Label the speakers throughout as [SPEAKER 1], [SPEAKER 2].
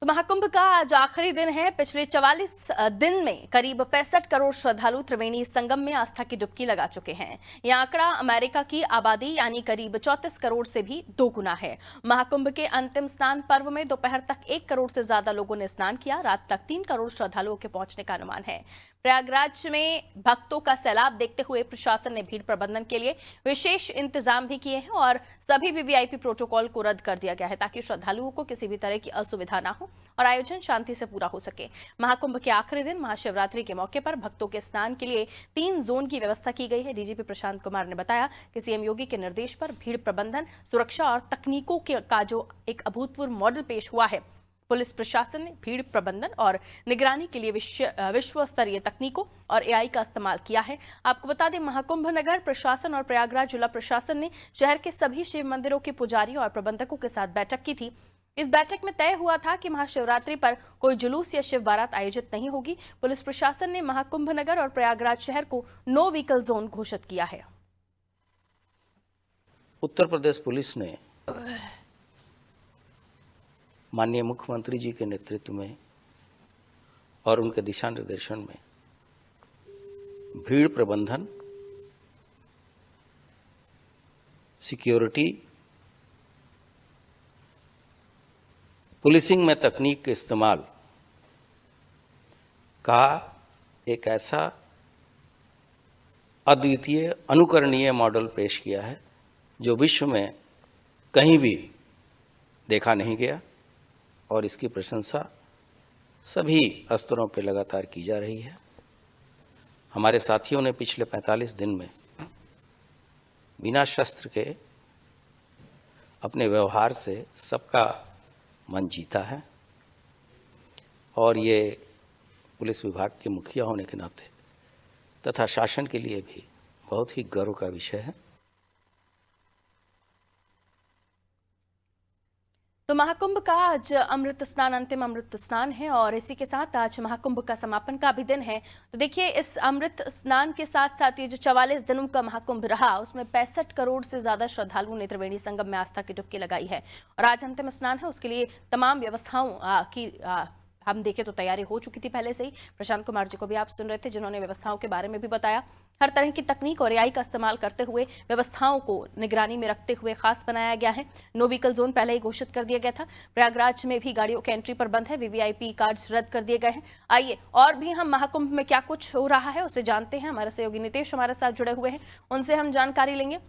[SPEAKER 1] तो महाकुंभ का आज आखिरी दिन है। पिछले 44 दिन में करीब 65 करोड़ श्रद्धालु त्रिवेणी संगम में आस्था की डुबकी लगा चुके हैं। यह आंकड़ा अमेरिका की आबादी यानी करीब 34 करोड़ से भी दोगुना है। महाकुंभ के अंतिम स्नान पर्व में दोपहर तक 1 करोड़ से ज्यादा लोगों ने स्नान किया। रात तक 3 करोड़ श्रद्धालुओं के पहुंचने का अनुमान है। प्रयागराज में भक्तों का सैलाब देखते हुए प्रशासन ने भीड़ प्रबंधन के लिए विशेष इंतजाम भी किए हैं और सभी वीवीआईपी प्रोटोकॉल को रद्द कर दिया गया है ताकि श्रद्धालुओं को किसी भी तरह की असुविधा ना हो और आयोजन शांति से पूरा हो सके। महाकुंभ के आखिरी दिन महाशिवरात्रि के मौके पर भक्तों के स्नान के लिए 3 जोन की व्यवस्था की गई है। डीजीपी प्रशांत कुमार ने बताया कि सीएम योगी के निर्देश पर भीड़ प्रबंधन, सुरक्षा और तकनीकों का जो एक अभूतपूर्व मॉडल पेश हुआ है। पुलिस प्रशासन ने भीड़ प्रबंधन और निगरानी के लिए विश्व स्तरीय तकनीकों और एआई का इस्तेमाल किया है। आपको बता दें, महाकुंभ नगर प्रशासन और प्रयागराज जिला प्रशासन ने शहर के सभी शिव मंदिरों के पुजारियों और प्रबंधकों के साथ बैठक की थी। इस बैठक में तय हुआ था कि महाशिवरात्रि पर कोई जुलूस या शिव बारात आयोजित नहीं होगी। पुलिस प्रशासन ने महाकुंभ नगर और प्रयागराज शहर को नो व्हीकल जोन घोषित किया है।
[SPEAKER 2] उत्तर प्रदेश पुलिस ने माननीय मुख्यमंत्री जी के नेतृत्व में और उनके दिशा निर्देशन में भीड़ प्रबंधन, सिक्योरिटी, पुलिसिंग में तकनीक के इस्तेमाल का एक ऐसा अद्वितीय अनुकरणीय मॉडल पेश किया है जो विश्व में कहीं भी देखा नहीं गया और इसकी प्रशंसा सभी स्तरों पर लगातार की जा रही है। हमारे साथियों ने पिछले 45 दिन में बिना शस्त्र के अपने व्यवहार से सबका मन जीता है और ये पुलिस विभाग के मुखिया होने के नाते तथा शासन के लिए भी बहुत ही गर्व का विषय है।
[SPEAKER 1] तो महाकुंभ का आज अमृत स्नान अंतिम अमृत स्नान है और इसी के साथ आज महाकुंभ का समापन का भी दिन है। तो देखिए, इस अमृत स्नान के साथ साथ ये जो 44 दिनों का महाकुंभ रहा उसमें 65 करोड़ से ज्यादा श्रद्धालुओं ने त्रिवेणी संगम में आस्था की डुबकी लगाई है और आज अंतिम स्नान है। उसके लिए तमाम व्यवस्थाओं की हम देखें तो तैयारी हो चुकी थी पहले से ही। प्रशांत कुमार जी को भी आप सुन रहे थे जिन्होंने व्यवस्थाओं के बारे में भी बताया। हर तरह की तकनीक और एआई का इस्तेमाल करते हुए व्यवस्थाओं को निगरानी में रखते हुए खास बनाया गया है। नो व्हीकल जोन पहले ही घोषित कर दिया गया था। प्रयागराज में भी गाड़ियों के एंट्री पर बंद है। वीवीआईपी कार्ड्स रद्द कर दिए गए हैं। आइए और भी हम महाकुंभ में क्या कुछ हो रहा है उसे जानते हैं। हमारे सहयोगी नितेश हमारे साथ जुड़े हुए हैं, उनसे हम जानकारी लेंगे।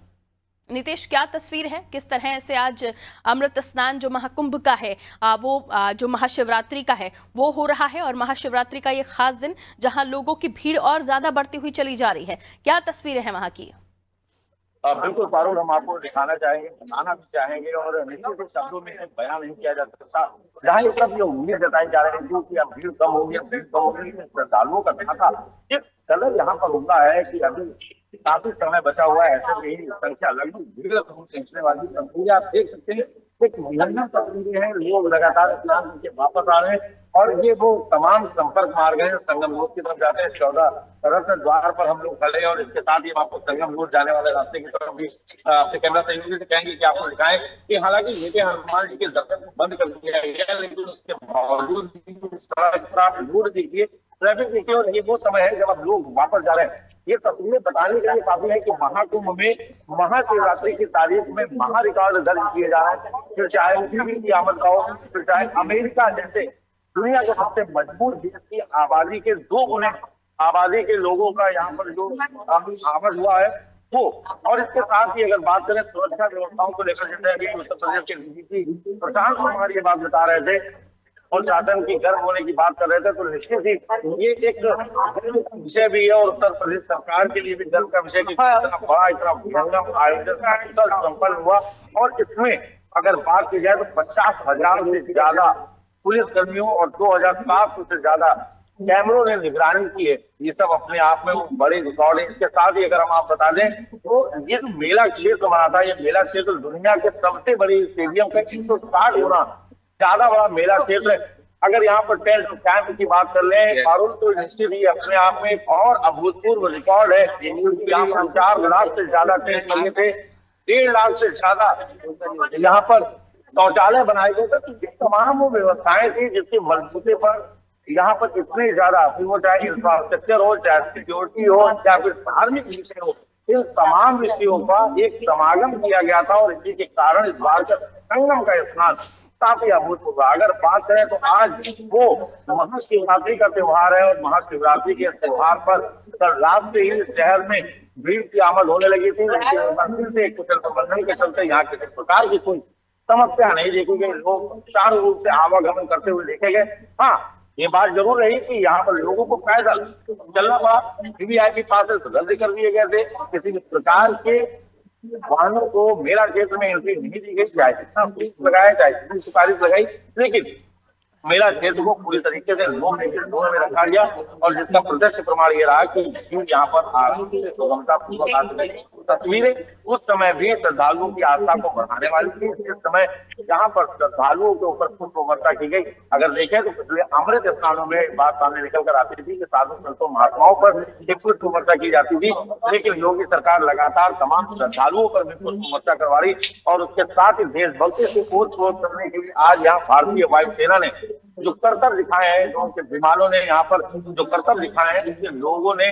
[SPEAKER 1] नितेश, क्या तस्वीर है, किस तरह से आज अमृत स्नान जो महाकुंभ का है वो जो महाशिवरात्रि का है वो हो रहा है और महाशिवरात्रि का ये खास दिन जहां लोगों की भीड़ और ज्यादा बढ़ती हुई चली जा रही है, क्या तस्वीरें हैं वहां की?
[SPEAKER 3] बिल्कुल पारुल, हम आपको दिखाना चाहेंगे, बताना भी चाहेंगे और निश्चित शब्दों में बयान नहीं किया जा सकता। जहाँ एक तरफ ये उम्मीद जताई जा रही थी कि अब भीड़ कम होगी, भीड़ कम होगी, श्रद्धालुओं का था इस कदर यहाँ पर उमड़ा है कि अभी काफी समय बचा हुआ है। ऐसे में ही संख्या लगभग भीड़ पहुंचने वाली तस्वीरें आप देख सकते हैं। एक निरंतर तस्वीरें हैं, लोग लगातार स्नान करके वापस आ रहे हैं और ये वो तमाम संपर्क मार्ग है संगम रोड की तरफ जाते हैं। 14 रत्न द्वार पर हम लोग खड़े और इसके साथ ही हम आपको संगम रोड जाने वाले रास्ते की तरफ भी अपने कैमरा सहयोगी से कहेंगे कि आपको दिखाएं कि हालांकि नित्य हनुमान जी के दर्शन को बंद कर दिया गया, लेकिन उसके बावजूद सड़क पर आप रोड देखिए, ट्रैफिक देखिए और ये वो समय है जब अब लोग वापस जा रहे हैं। ये तस्वीरें बताने के लिए काफी है कि महाकुंभ में महाशिवरात्रि की तारीख में महा रिकॉर्ड दर्ज किए जा रहे हैं। फिर चाहे टीवी की आमद का हो, फिर चाहे अमेरिका जैसे दुनिया के सबसे मजबूत देश की आबादी के 2 गुने आबादी के लोगों का यहाँ पर जो आमद हुआ है वो। और इसके साथ ही अगर बात करें सुरक्षा व्यवस्थाओं को लेकर, जैसे अभी उत्तर प्रदेश के डीजीपी प्रशांत कुमार ये बात बता रहे थे और शासन की गर्व होने की बात कर रहे थे, तो निश्चित ही ये एक विषय भी है और उत्तर प्रदेश सरकार के लिए भी गर्व का विषय कि इतना बड़ा इतना भयंकर आयोजन संपन्न हुआ। और इसमें अगर बात की जाए तो 50,000 से ज्यादा पुलिस कर्मियों और 2,700 से ज्यादा कैमरों ने निगरानी की है। ये सब अपने आप में बड़े रिकॉर्ड है। इसके साथ ही अगर हम आप बता दें तो ये जो मेला क्षेत्र बना था, ये मेला क्षेत्र दुनिया के सबसे बड़े स्टेडियम का 160 गुना ज्यादा बड़ा मेला क्षेत्र है। अगर यहाँ पर टेंट और कैंप की बात कर ले पारुल, तो निश्चित ही अपने आप में एक और अभूतपूर्व रिकॉर्ड है। यहाँ पर 4 लाख से ज्यादा टेंट लगे थे, 1.5 लाख से ज्यादा यहाँ पर शौचालय बनाए गए थे, तो ये तमाम वो व्यवस्थाएं थी जिसकी मजबूती पर यहाँ पर इतनी ज्यादा, फिर वो चाहे इंफ्रास्ट्रक्चर हो, चाहे सिक्योरिटी हो, या फिर धार्मिक विषय हो, इन तमाम विषयों का एक समागम किया गया था। और इसी के कारण इस बार का संगम का स्नान काफी अभूतपूर्व। अगर बात करें तो आज वो महाशिवरात्रि का त्योहार है, और महाशिवरात्रि के त्योहार पर कल रात से ही शहर में भीड़ की आमद होने लगी थी, लेकिन मंदिर से कुशल प्रबंधन के चलते यहाँ किसी प्रकार की कोई समस्या नहीं देखी गई। लोग सुचारू रूप से आवागमन करते हुए देखे गए। हाँ, ये बात जरूर रही कि यहाँ पर लोगों को पैदल चलना पड़ा, वीवीआईपी पासेस रद्द कर दिए गए थे, किसी भी प्रकार के वाहनों को मेला क्षेत्र में एंट्री नहीं दी गई, चाहे जितना पुलिस लगाया, चाहे जितनी सिफारिश लगाई, लेकिन मेला क्षेत्र को पूरी तरीके से नो एंट्री जोन में रखा गया। और जिसका प्रत्यक्ष प्रमाण ये रहा कि भीड़ यहाँ पर आराम से सुगमता पूर्वक आ सके। तस्वीरें उस समय भी श्रद्धालुओं की आस्था को बढ़ाने वाली थी। इस समय यहाँ पर श्रद्धालुओं के ऊपर पुष्प वर्षा की गई। अगर देखें तो पिछले अमृत स्नानों में बात सामने निकल कर आती थी कि साधु संतों महात्माओं पर एक पुष्प वर्षा की जाती थी, लेकिन योगी सरकार लगातार तमाम श्रद्धालुओं पर भी पुष्प वर्षा करवा रही। और उसके साथ ही देशभक्ति से ओत-प्रोत करने के लिए आज यहाँ भारतीय वायुसेना ने जो करतब दिखाए हैं, जो उनके विमानों ने यहाँ पर जो करतब दिखाए हैं, जिससे लोगों ने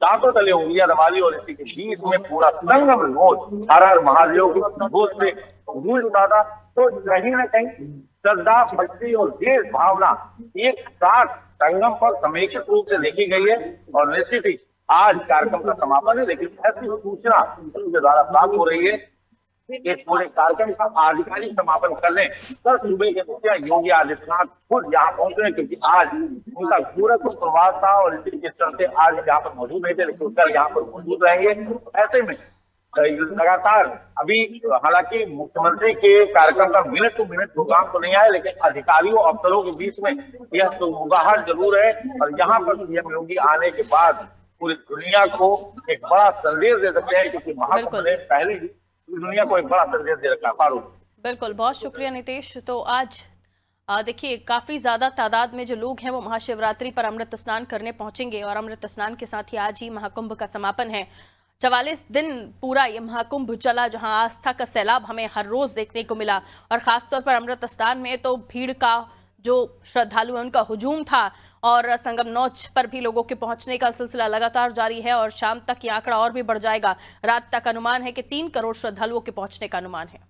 [SPEAKER 3] दांतों तले उंगलियां दबा ली। और इसी के बीच में पूरा संगम रोड हर हर महादेव की घोष से गूंज उठा था। तो कहीं न कहीं श्रद्धा, भक्ति और देश भावना एक साथ संगम पर समेकित रूप से देखी गई है। और निश्चित ही आज कार्यक्रम का समापन है, लेकिन ऐसी सूचना उनके द्वारा प्राप्त हो रही है कि पूरे कार्यक्रम का आधिकारिक समापन करने कल सुबह के मुखिया योगी आदित्यनाथ खुद यहाँ पहुंचे हैं, क्योंकि आज उनका गोरखपुर प्रवास था और इसी के चलते आज यहाँ पर मौजूद नहीं थे, लेकिन कल यहाँ पर मौजूद रहेंगे। ऐसे में लगातार अभी हालांकि मुख्यमंत्री के कार्यक्रम का मिनट टू मिनट प्रोग्राम तो नहीं आया, लेकिन अधिकारियों अफसरों के बीच में यह तो मुगाहट जरूर है। और यहाँ पर सीएम योगी आने के बाद पूरी दुनिया को एक बड़ा संदेश दे सकते हैं, क्योंकि महाकुंभ ने पहले ही दुनिया को एक बड़ा संदेश दे रखा है।
[SPEAKER 1] बिल्कुल, बहुत शुक्रिया नीतीश। तो आज देखिए काफी ज्यादा तादाद में जो लोग हैं वो महाशिवरात्रि पर अमृत स्नान करने पहुंचेंगे, और अमृत स्नान के साथ ही आज ही महाकुंभ का समापन है। 44 दिन पूरा ये महाकुंभ चला, जहां आस्था का सैलाब हमें हर रोज देखने को मिला। और खासतौर पर अमृत स्नान में तो भीड़ का जो श्रद्धालु है उनका हुजूम था, और संगम नौच पर भी लोगों के पहुंचने का सिलसिला लगातार जारी है। और शाम तक ये आंकड़ा और भी बढ़ जाएगा। रात तक अनुमान है कि 3 करोड़ श्रद्धालुओं के पहुंचने का अनुमान है।